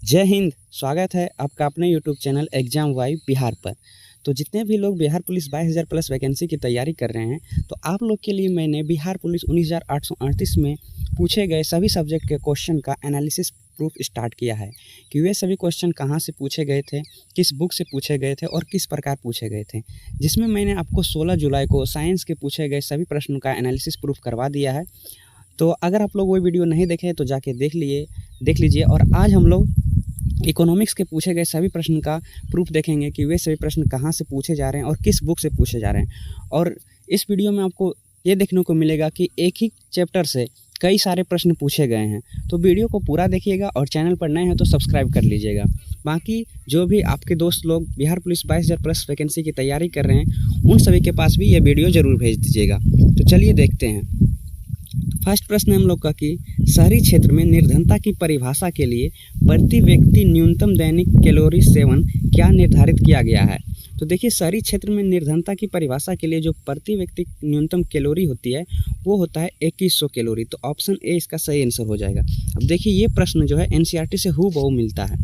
जय हिंद। स्वागत है आपका अपने YouTube channel exam Y Bihar पर। तो जितने भी लोग बिहार पुलिस 22,000 प्लस वैकेंसी की तैयारी कर रहे हैं, तो आप लोग के लिए मैंने बिहार पुलिस 19,838 में पूछे गए सभी सब्जेक्ट के क्वेश्चन का एनालिसिस प्रूफ स्टार्ट किया है कि वे सभी क्वेश्चन कहाँ से पूछे गए थे, किस बुक से पूछे गए थे और किस प्रकार पूछे गए थे, जिसमें मैंने आपको 16 जुलाई को साइंस के पूछे गए सभी प्रश्नों का एनालिसिस प्रूफ करवा दिया है। तो अगर आप लोग वो वीडियो नहीं देखे तो जाके देख लीजिए। और आज हम लोग इकोनॉमिक्स के पूछे गए सभी प्रश्न का प्रूफ देखेंगे कि वे सभी प्रश्न कहाँ से पूछे जा रहे हैं और किस बुक से पूछे जा रहे हैं। और इस वीडियो में आपको ये देखने को मिलेगा कि एक ही चैप्टर से कई सारे प्रश्न पूछे गए हैं। तो वीडियो को पूरा देखिएगा और चैनल पर नए हैं तो सब्सक्राइब कर लीजिएगा। बाकी जो भी आपके दोस्त लोग बिहार पुलिस 22,000 प्लस वैकेंसी की तैयारी कर रहे हैं, उन सभी के पास भी ये वीडियो ज़रूर भेज दीजिएगा। तो चलिए देखते हैं। फर्स्ट प्रश्न हम लोग का कि शहरी क्षेत्र में निर्धनता की परिभाषा के लिए प्रति व्यक्ति न्यूनतम दैनिक कैलोरी सेवन क्या निर्धारित किया गया है। तो देखिए, शहरी क्षेत्र में निर्धनता की परिभाषा के लिए जो प्रति व्यक्ति न्यूनतम कैलोरी होती है वो होता है 2100 कैलोरी। तो ऑप्शन ए इसका सही आंसर हो जाएगा। अब देखिए, ये प्रश्न जो है एनसीईआरटी से हूबहू मिलता है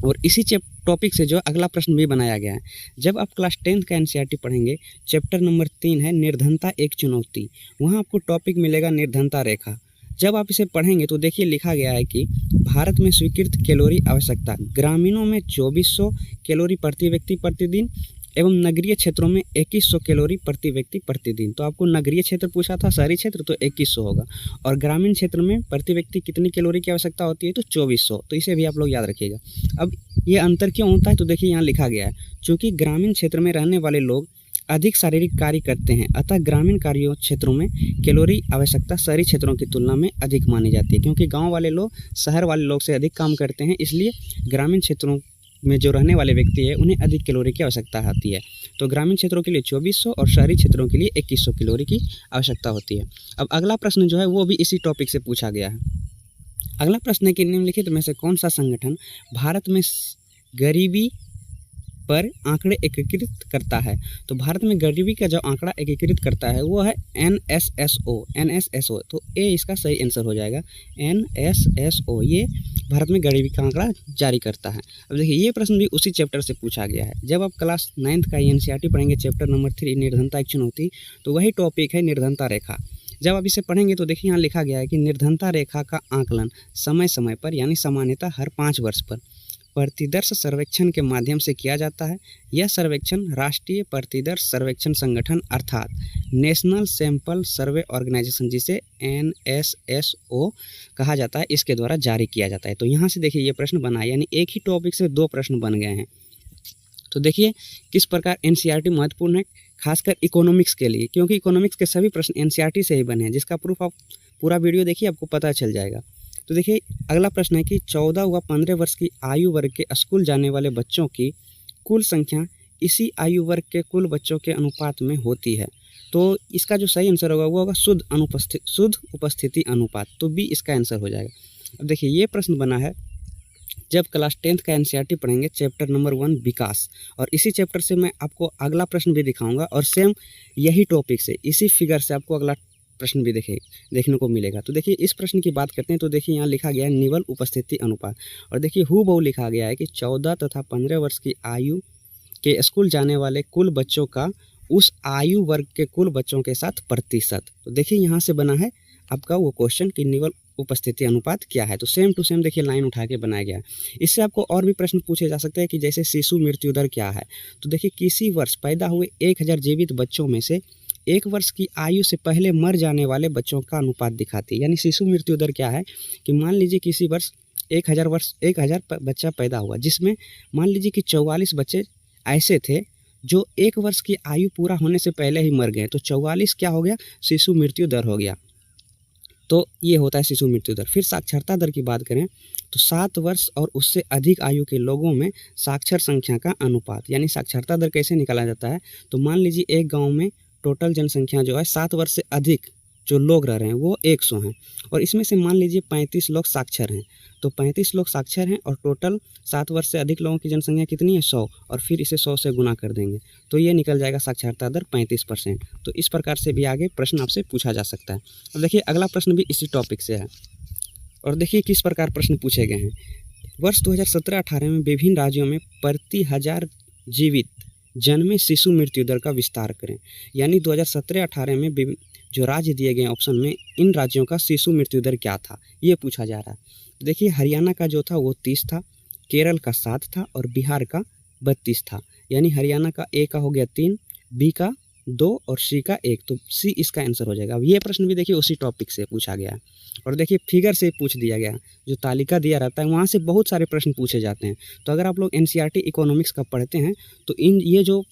और इसी टॉपिक से जो अगला प्रश्न भी बनाया गया है। जब आप क्लास 10th का एनसीईआरटी पढ़ेंगे, चैप्टर नंबर 3 है निर्धनता एक चुनौती। वहाँ आपको टॉपिक मिलेगा निर्धनता रेखा। जब आप इसे पढ़ेंगे तो देखिए लिखा गया है कि भारत में स्वीकृत कैलोरी आवश्यकता ग्रामीणों में 2400 कैलोरी प्रति व्यक्ति प्रतिदिन एवं नगरीय क्षेत्रों में 2100 कैलोरी प्रति व्यक्ति प्रतिदिन। तो आपको नगरीय क्षेत्र पूछा था, शहरी क्षेत्र तो 2100 होगा, और ग्रामीण क्षेत्र में प्रति व्यक्ति कितनी कैलोरी की आवश्यकता होती है तो 2400। तो इसे भी आप लोग याद रखिएगा। अब ये अंतर क्यों होता है तो देखिए यहाँ लिखा गया है, चूँकि ग्रामीण क्षेत्र में रहने वाले लोग अधिक शारीरिक कार्य करते हैं, अतः ग्रामीण कार्यों क्षेत्रों में कैलोरी आवश्यकता शहरी क्षेत्रों की तुलना में अधिक मानी जाती है। क्योंकि गांव वाले लोग शहर वाले लोग से अधिक काम करते हैं, इसलिए ग्रामीण क्षेत्रों में जो रहने वाले व्यक्ति है उन्हें अधिक कैलोरी की आवश्यकता होती है। तो ग्रामीण क्षेत्रों के लिए 2400 और शहरी क्षेत्रों के लिए 2100 कैलोरी की आवश्यकता होती है। अब अगला प्रश्न जो है वो भी इसी टॉपिक से पूछा गया है। अगला प्रश्न है कि निम्नलिखित में से कौन सा संगठन भारत में गरीबी पर आंकड़े एकीकृत करता है। तो भारत में गरीबी का जो आंकड़ा एकीकृत करता है वो है NSSO। तो ए इसका सही आंसर हो जाएगा। NSSO ये भारत में गरीबी का आंकड़ा जारी करता है। अब देखिए, ये प्रश्न भी उसी चैप्टर से पूछा गया है। जब आप क्लास 9th का एनसीईआरटी पढ़ेंगे, चैप्टर नंबर 3 निर्धनता एक चुनौती, तो वही टॉपिक है निर्धनता रेखा। जब आप इसे पढ़ेंगे तो देखिए यहाँ लिखा गया है कि निर्धनता रेखा का आकलन समय समय पर यानी सामान्यतः हर 5 वर्ष पर प्रतिदर्श सर्वेक्षण के माध्यम से किया जाता है। यह सर्वेक्षण राष्ट्रीय प्रतिदर्श सर्वेक्षण संगठन अर्थात नेशनल सैंपल सर्वे ऑर्गेनाइजेशन, जिसे NSSO कहा जाता है, इसके द्वारा जारी किया जाता है। तो यहाँ से देखिए ये प्रश्न बना, यानी एक ही टॉपिक से 2 प्रश्न बन गए हैं। तो देखिए किस प्रकार एनसीईआरटी महत्वपूर्ण है, खासकर इकोनॉमिक्स के लिए, क्योंकि इकोनॉमिक्स के सभी प्रश्न एनसीईआरटी से ही बने हैं, जिसका प्रूफ आप पूरा वीडियो देखिए आपको पता चल जाएगा। तो देखिए अगला प्रश्न है कि 14 व 15 वर्ष की आयु वर्ग के स्कूल जाने वाले बच्चों की कुल संख्या इसी आयु वर्ग के कुल बच्चों के अनुपात में होती है। तो इसका जो सही आंसर होगा वो होगा शुद्ध उपस्थिति अनुपात। तो बी इसका आंसर हो जाएगा। अब देखिए ये प्रश्न बना है जब क्लास 10th का एनसीईआरटी पढ़ेंगे, चैप्टर नंबर 1 विकास, और इसी चैप्टर से मैं आपको अगला प्रश्न भी दिखाऊंगा और सेम यही टॉपिक से इसी फिगर से आपको अगला प्रश्न भी देखने को मिलेगा। तो देखिए इस प्रश्न की बात करते हैं तो देखिए यहाँ लिखा गया है निवल उपस्थिति अनुपात, और देखिए हूबहू लिखा गया है कि 14 तथा 15 वर्ष की आयु के स्कूल जाने वाले कुल बच्चों का उस आयु वर्ग के कुल बच्चों के साथ प्रतिशत। तो देखिए यहाँ से बना है आपका वो क्वेश्चन कि निवल उपस्थिति अनुपात क्या है। तो सेम टू सेम देखिए लाइन उठा के बनाया गया है। इससे आपको और भी प्रश्न पूछे जा सकते हैं कि जैसे शिशु मृत्यु दर क्या है। तो देखिए किसी वर्ष पैदा हुए 1000 जीवित बच्चों में से 1 वर्ष की आयु से पहले मर जाने वाले बच्चों का अनुपात दिखाती है। यानी शिशु मृत्यु दर क्या है कि मान लीजिए किसी वर्ष 1000 बच्चा पैदा हुआ, जिसमें मान लीजिए कि 44 बच्चे ऐसे थे जो 1 वर्ष की आयु पूरा होने से पहले ही मर गए। तो 44 क्या हो गया, शिशु मृत्यु दर हो गया। तो ये होता है शिशु मृत्यु दर। फिर साक्षरता दर की बात करें तो 7 वर्ष और उससे अधिक आयु के लोगों में साक्षर संख्या का अनुपात, यानी साक्षरता दर कैसे निकाला जाता है। तो मान लीजिए एक गांव में टोटल जनसंख्या जो है 7 वर्ष से अधिक जो लोग रह रहे हैं वो 100 हैं, और इसमें से मान लीजिए 35 लोग साक्षर हैं। तो 35 लोग साक्षर हैं और टोटल 7 वर्ष से अधिक लोगों की जनसंख्या कितनी है, 100, और फिर इसे 100 से गुना कर देंगे तो ये निकल जाएगा साक्षरता दर 35%। तो इस प्रकार से भी आगे प्रश्न आपसे पूछा जा सकता है। अब देखिए अगला प्रश्न भी इसी टॉपिक से है, और देखिए किस प्रकार प्रश्न पूछे गए हैं। वर्ष 2017-18 में विभिन्न राज्यों में प्रति 1000 जीवित जन्मे शिशु मृत्यु दर का विस्तार करें। यानी 2017-18 में जो राज्य दिए गए ऑप्शन में इन राज्यों का शिशु मृत्यु दर क्या था, ये पूछा जा रहा है। देखिए हरियाणा का जो था वो 30 था, केरल का 7 था और बिहार का 32 था। यानी हरियाणा का ए का हो गया 3, बी का 2 और सी का 1, तो सी इसका आंसर हो जाएगा। अब ये प्रश्न भी देखिए उसी टॉपिक से पूछा गया है और देखिए फिगर से पूछ दिया गया। जो तालिका दिया रहता है वहाँ से बहुत सारे प्रश्न पूछे जाते हैं। तो अगर आप लोग एनसीईआरटी इकोनॉमिक्स का पढ़ते हैं तो ये जो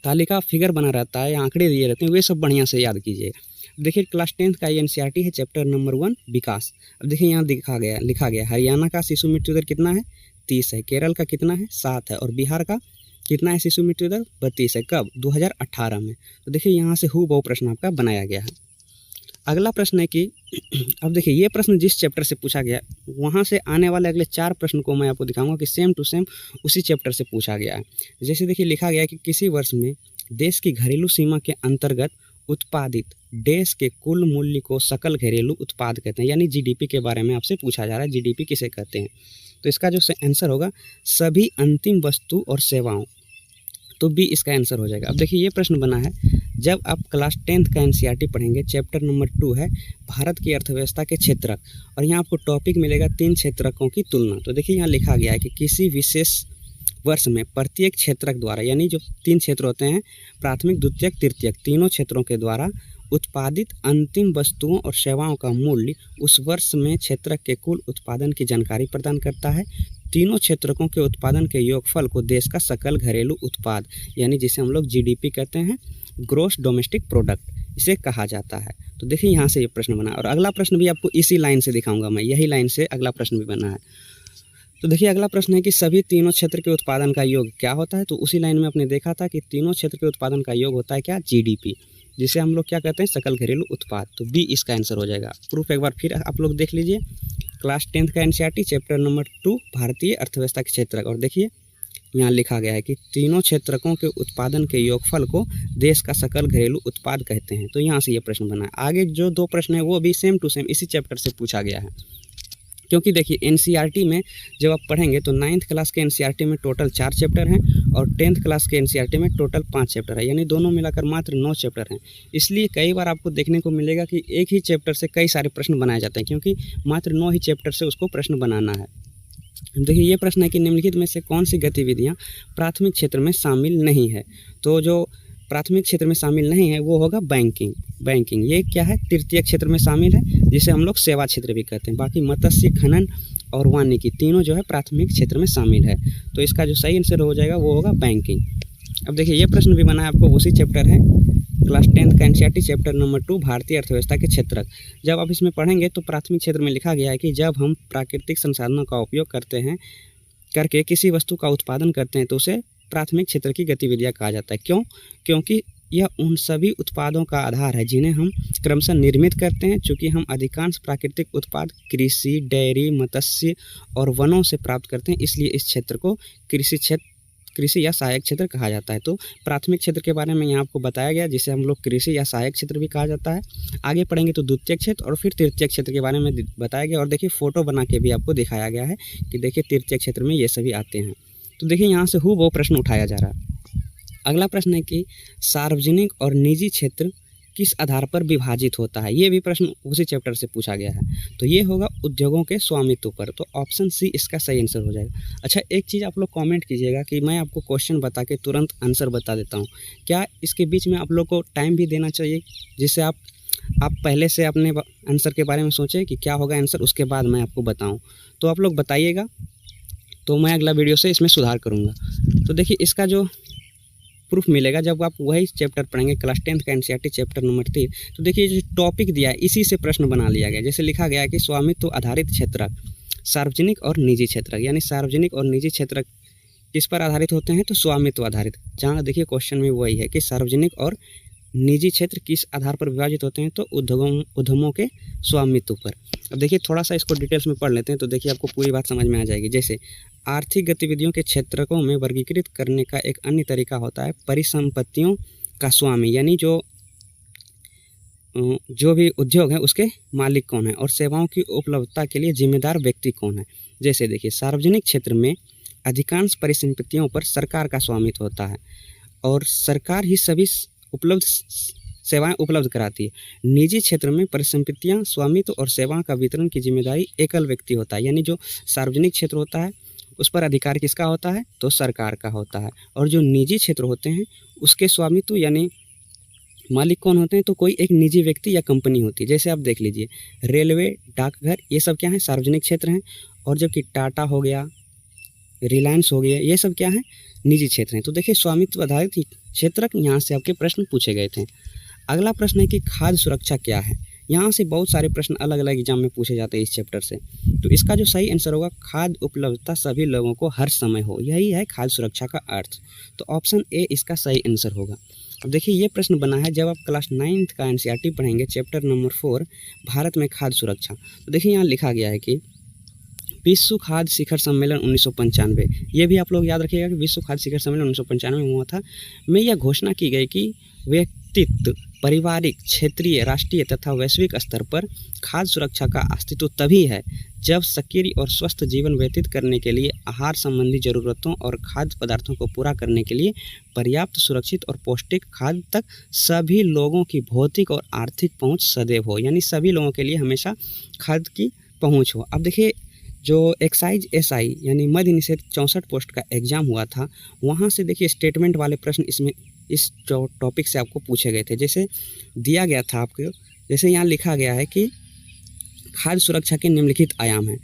तालिका फिगर बना रहता है या आंकड़े दिए रहते हैं वे सब बढ़िया से याद कीजिए। देखिए क्लास 10th का एनसीईआरटी है, चैप्टर नंबर 1 विकास। अब देखिए यहाँ लिखा गया हरियाणा का शिशु मृत्यु दर कितना है, 30 है, केरल का कितना है, 7 है और बिहार का कितना है शिशु मृत्यु दर, 32 है। कब, 2018 में। तो देखिए यहाँ से हूबहू प्रश्न आपका बनाया गया है। अगला प्रश्न है कि अब देखिए ये प्रश्न जिस चैप्टर से पूछा गया वहाँ से आने वाले अगले 4 प्रश्न को मैं आपको दिखाऊंगा कि सेम टू सेम उसी चैप्टर से पूछा गया है। जैसे देखिए लिखा गया है कि किसी वर्ष में देश की घरेलू सीमा के अंतर्गत उत्पादित देश के कुल मूल्य को सकल घरेलू उत्पाद कहते हैं। यानी जीडीपी के बारे में आपसे पूछा जा रहा है, जीडीपी किसे कहते हैं। तो इसका जो आंसर होगा सभी अंतिम वस्तु और सेवाओं, तो बी इसका आंसर हो जाएगा। अब देखिए ये प्रश्न बना है, जब आप क्लास 10th का एनसीईआरटी पढ़ेंगे, चैप्टर नंबर 2 है भारत की अर्थव्यवस्था के क्षेत्रक और यहाँ आपको टॉपिक मिलेगा 3 क्षेत्रकों की तुलना। तो देखिए यहाँ लिखा गया है कि किसी विशेष वर्ष में प्रत्येक क्षेत्रक द्वारा, यानी जो 3 क्षेत्र होते हैं प्राथमिक, द्वितीयक, तृतीयक, तीनों क्षेत्रों के द्वारा उत्पादित अंतिम वस्तुओं और सेवाओं का मूल्य उस वर्ष में क्षेत्रक के कुल उत्पादन की जानकारी प्रदान करता है। तीनों क्षेत्रकों के उत्पादन के योगफल को देश का सकल घरेलू उत्पाद, यानी जिसे हम लोग जीडीपी कहते हैं, ग्रोस डोमेस्टिक प्रोडक्ट, इसे कहा जाता है। तो देखिए यहाँ से ये प्रश्न बना और अगला प्रश्न भी आपको इसी लाइन से दिखाऊंगा मैं, यही लाइन से अगला प्रश्न भी बना है। तो देखिए अगला प्रश्न है कि सभी तीनों क्षेत्र के उत्पादन का योग क्या होता है। तो उसी लाइन में आपने देखा था कि तीनों क्षेत्र के उत्पादन का योग होता है क्या, जीडीपी, जिसे हम लोग क्या कहते हैं, सकल घरेलू उत्पाद। तो बी इसका आंसर हो जाएगा। प्रूफ एक बार फिर आप लोग देख लीजिए, क्लास 10th का एनसीईआरटी चैप्टर नंबर 2 भारतीय अर्थव्यवस्था के क्षेत्रक, और देखिए यहाँ लिखा गया है कि तीनों क्षेत्रकों के उत्पादन के योगफल को देश का सकल घरेलू उत्पाद कहते हैं। तो यहाँ से ये प्रश्न बना है। आगे जो 2 प्रश्न है वो भी सेम टू सेम इसी चैप्टर से पूछा गया है, क्योंकि देखिए एनसीईआरटी में जब आप पढ़ेंगे तो 9th क्लास के एनसीईआरटी में टोटल 4 चैप्टर हैं और 10th क्लास के एनसीईआरटी में टोटल 5 चैप्टर है, यानी दोनों मिलाकर मात्र 9 चैप्टर हैं। इसलिए कई बार आपको देखने को मिलेगा कि एक ही चैप्टर से कई सारे प्रश्न बनाए जाते हैं, क्योंकि मात्र 9 ही चैप्टर से उसको प्रश्न बनाना है। देखिए ये प्रश्न है कि निम्नलिखित में से कौन सी गतिविधियाँ प्राथमिक क्षेत्र में शामिल नहीं है। तो जो प्राथमिक क्षेत्र में शामिल नहीं है वो होगा बैंकिंग। ये क्या है, तृतीय क्षेत्र में शामिल है, जिसे हम लोग सेवा क्षेत्र भी कहते हैं। बाकी मत्स्य, खनन और वानिकी तीनों जो है प्राथमिक क्षेत्र में शामिल है। तो इसका जो सही आंसर हो जाएगा वो होगा बैंकिंग। अब देखिए ये प्रश्न भी बना है आपको, उसी चैप्टर है क्लास 10th का एनसीईआरटी चैप्टर नंबर 2 भारतीय अर्थव्यवस्था के क्षेत्रक। जब आप इसमें पढ़ेंगे तो प्राथमिक क्षेत्र में लिखा गया है कि जब हम प्राकृतिक संसाधनों का उपयोग करके किसी वस्तु का उत्पादन करते हैं तो उसे प्राथमिक क्षेत्र की गतिविधियां कहा जाता है। क्यों? क्योंकि यह उन सभी उत्पादों का आधार है जिन्हें हम क्रमशः निर्मित करते हैं। चूँकि हम अधिकांश प्राकृतिक उत्पाद कृषि, डेयरी, मत्स्य और वनों से प्राप्त करते हैं, इसलिए इस क्षेत्र को कृषि या सहायक क्षेत्र कहा जाता है। तो प्राथमिक क्षेत्र के बारे में यहाँ आपको बताया गया, जिसे हम लोग कृषि या सहायक क्षेत्र भी कहा जाता है। आगे पढ़ेंगे तो द्वितीय क्षेत्र और फिर तृतीय क्षेत्र के बारे में बताया गया, और देखिए फोटो बना के भी आपको दिखाया गया है कि देखिए तृतीय क्षेत्र में ये सभी आते हैं। तो देखिए यहाँ से हूबहू प्रश्न उठाया जा रहा है। अगला प्रश्न है कि सार्वजनिक और निजी क्षेत्र किस आधार पर विभाजित होता है। ये भी प्रश्न उसी चैप्टर से पूछा गया है। तो ये होगा उद्योगों के स्वामित्व पर। तो ऑप्शन सी इसका सही आंसर हो जाएगा। अच्छा, एक चीज़ आप लोग कमेंट कीजिएगा कि मैं आपको क्वेश्चन बता के तुरंत आंसर बता देता हूँ, क्या इसके बीच में आप लोग को टाइम भी देना चाहिए, जिससे आप पहले से अपने आंसर के बारे में सोचें कि क्या होगा आंसर, उसके बाद मैं आपको बताऊँ। तो आप लोग बताइएगा, तो मैं अगला वीडियो से इसमें सुधार करूँगा। तो देखिए इसका जो प्रूफ मिलेगा जब आप वही चैप्टर पढ़ेंगे, क्लास 10th का एनसीईआरटी चैप्टर नंबर 3। तो देखिए जो टॉपिक दिया है इसी से प्रश्न बना लिया गया। जैसे लिखा गया है कि स्वामित्व आधारित क्षेत्रक, सार्वजनिक और निजी क्षेत्रक, यानी सार्वजनिक और निजी क्षेत्रक किस पर आधारित होते हैं, तो स्वामित्व आधारित। जहाँ देखिए क्वेश्चन में वही है कि सार्वजनिक और निजी क्षेत्र किस आधार पर विभाजित होते हैं, तो उद्यमों के स्वामित्व पर। अब देखिए थोड़ा सा इसको डिटेल्स में पढ़ लेते हैं, तो देखिए आपको पूरी बात समझ में आ जाएगी। जैसे आर्थिक गतिविधियों के क्षेत्रकों में वर्गीकृत करने का एक अन्य तरीका होता है परिसंपत्तियों का स्वामी, यानी जो जो भी उद्योग है उसके मालिक कौन है और सेवाओं की उपलब्धता के लिए जिम्मेदार व्यक्ति कौन है। जैसे देखिए, सार्वजनिक क्षेत्र में अधिकांश परिसंपत्तियों पर सरकार का स्वामित्व होता है और सरकार ही सभी उपलब्ध सेवाएं उपलब्ध कराती है। निजी क्षेत्र में परिसंपत्तियां, स्वामित्व और सेवाओं का वितरण की जिम्मेदारी एकल व्यक्ति होता है। यानी जो सार्वजनिक क्षेत्र होता है उस पर अधिकार किसका होता है, तो सरकार का होता है। और जो निजी क्षेत्र होते हैं उसके स्वामित्व यानी मालिक कौन होते हैं, तो कोई एक निजी व्यक्ति या कंपनी होती है। जैसे आप देख लीजिए, रेलवे, डाकघर, ये सब क्या है, सार्वजनिक क्षेत्र हैं। और जबकि टाटा हो गया, रिलायंस हो गया, ये सब क्या है, निजी क्षेत्र हैं। तो देखिए, स्वामित्व आधारित क्षेत्रक यहाँ से आपके प्रश्न पूछे गए थे। अगला प्रश्न है कि खाद्य सुरक्षा क्या है। यहाँ से बहुत सारे प्रश्न अलग अलग एग्जाम में पूछे जाते हैं इस चैप्टर से। तो इसका जो सही आंसर होगा, खाद्य उपलब्धता सभी लोगों को हर समय हो, यही है खाद्य सुरक्षा का अर्थ। तो ऑप्शन ए इसका सही आंसर होगा। अब देखिए, ये प्रश्न बना है जब आप क्लास 9th का एनसीईआरटी पढ़ेंगे, चैप्टर नंबर 4 भारत में खाद्य सुरक्षा। तो देखिए, यहाँ लिखा गया है कि विश्व खाद्य शिखर सम्मेलन 1995, ये भी आप लोग याद रखिएगा कि विश्व खाद्य शिखर सम्मेलन 1995 में हुआ था। में यह घोषणा की गई कि व्यक्तित्व, पारिवारिक, क्षेत्रीय, राष्ट्रीय तथा वैश्विक स्तर पर खाद्य सुरक्षा का अस्तित्व तभी है जब सक्रिय और स्वस्थ जीवन व्यतीत करने के लिए आहार संबंधी जरूरतों और खाद्य पदार्थों को पूरा करने के लिए पर्याप्त, सुरक्षित और पौष्टिक खाद्य तक सभी लोगों की भौतिक और आर्थिक पहुंच सदैव हो। यानी सभी लोगों के लिए हमेशा खाद्य की पहुंच हो। अब देखिए, जो एक्साइज एसआई यानी मद्य निषेध 64 पोस्ट का एग्जाम हुआ था, वहाँ से देखिए स्टेटमेंट वाले प्रश्न इसमें इस टॉपिक से आपको पूछे गए थे। जैसे दिया गया था आपको, जैसे यहाँ लिखा गया है कि खाद्य सुरक्षा के निम्नलिखित आयाम हैं।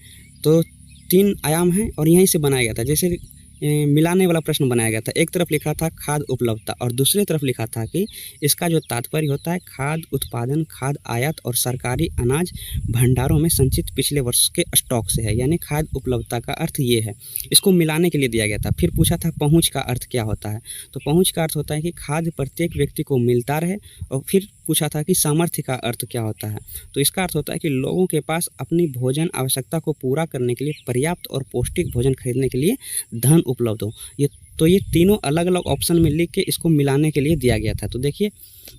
तो 3 आयाम हैं और यहीं से बनाया गया था। जैसे मिलाने वाला प्रश्न बनाया गया था। एक तरफ लिखा था खाद्य उपलब्धता और दूसरी तरफ लिखा था कि इसका जो तात्पर्य होता है खाद्य उत्पादन, खाद्य आयात और सरकारी अनाज भंडारों में संचित पिछले वर्ष के स्टॉक से है। यानी खाद्य उपलब्धता का अर्थ ये है। इसको मिलाने के लिए दिया गया था। फिर पूछा था पहुंच का अर्थ क्या होता है। तो पहुंच का अर्थ होता है कि खाद्य प्रत्येक व्यक्ति को मिलता रहे। और फिर पूछा था कि सामर्थ्य का अर्थ क्या होता है। तो इसका अर्थ होता है कि लोगों के पास अपनी भोजन आवश्यकता को पूरा करने के लिए पर्याप्त और पौष्टिक भोजन खरीदने के लिए धन उपलब्ध हो। ये तीनों अलग अलग ऑप्शन में लिख के इसको मिलाने के लिए दिया गया था। तो देखिए,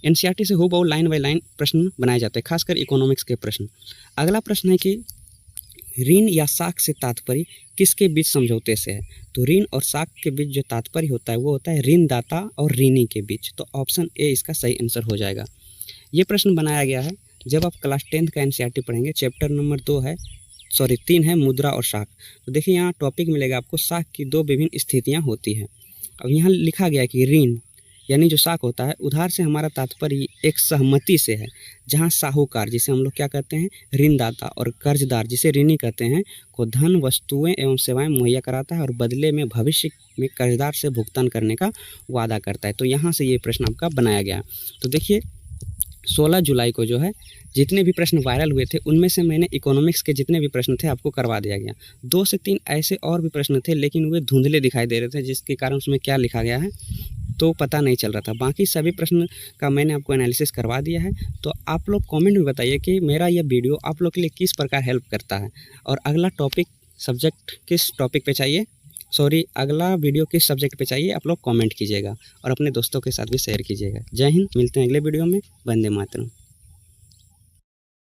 एनसीईआरटी से हूबहू लाइन बाय लाइन प्रश्न बनाए जाते हैं, खासकर इकोनॉमिक्स के प्रश्न। अगला प्रश्न है कि ऋण या साख से तात्पर्य किसके बीच समझौते से है। तो ऋण और साख के बीच जो तात्पर्य होता है वो होता है ऋणदाता और ऋणी के बीच। तो ऑप्शन ए इसका सही आंसर हो जाएगा। ये प्रश्न बनाया गया है जब आप क्लास 10th का एनसीईआरटी पढ़ेंगे, चैप्टर नंबर 3 है मुद्रा और साख। तो देखिए, यहाँ टॉपिक मिलेगा आपको साख की 2 विभिन्न स्थितियाँ होती है। अब यहाँ लिखा गया है कि ऋण यानी जो साख होता है, उधार से हमारा तात्पर्य एक सहमति से है, जहाँ साहूकार जिसे हम लोग क्या कहते हैं, ऋणदाता, और कर्जदार जिसे ऋणी कहते हैं, को धन, वस्तुएं एवं सेवाएं मुहैया कराता है और बदले में भविष्य में कर्जदार से भुगतान करने का वादा करता है। तो यहाँ से ये प्रश्न आपका बनाया गया। तो देखिए, 16 जुलाई को जो है जितने भी प्रश्न वायरल हुए थे उनमें से मैंने इकोनॉमिक्स के जितने भी प्रश्न थे आपको करवा दिया गया। 2 से 3 ऐसे और भी प्रश्न थे लेकिन वे धुंधले दिखाई दे रहे थे, जिसके कारण उसमें क्या लिखा गया है तो पता नहीं चल रहा था। बाकी सभी प्रश्न का मैंने आपको एनालिसिस करवा दिया है। तो आप लोग कमेंट में बताइए कि मेरा यह वीडियो आप लोग के लिए किस प्रकार हेल्प करता है और अगला टॉपिक सब्जेक्ट किस टॉपिक पे चाहिए, अगला वीडियो किस सब्जेक्ट पे चाहिए, आप लोग कमेंट कीजिएगा और अपने दोस्तों के साथ भी शेयर कीजिएगा। जय हिंद, मिलते हैं अगले वीडियो में। वंदे मातरम।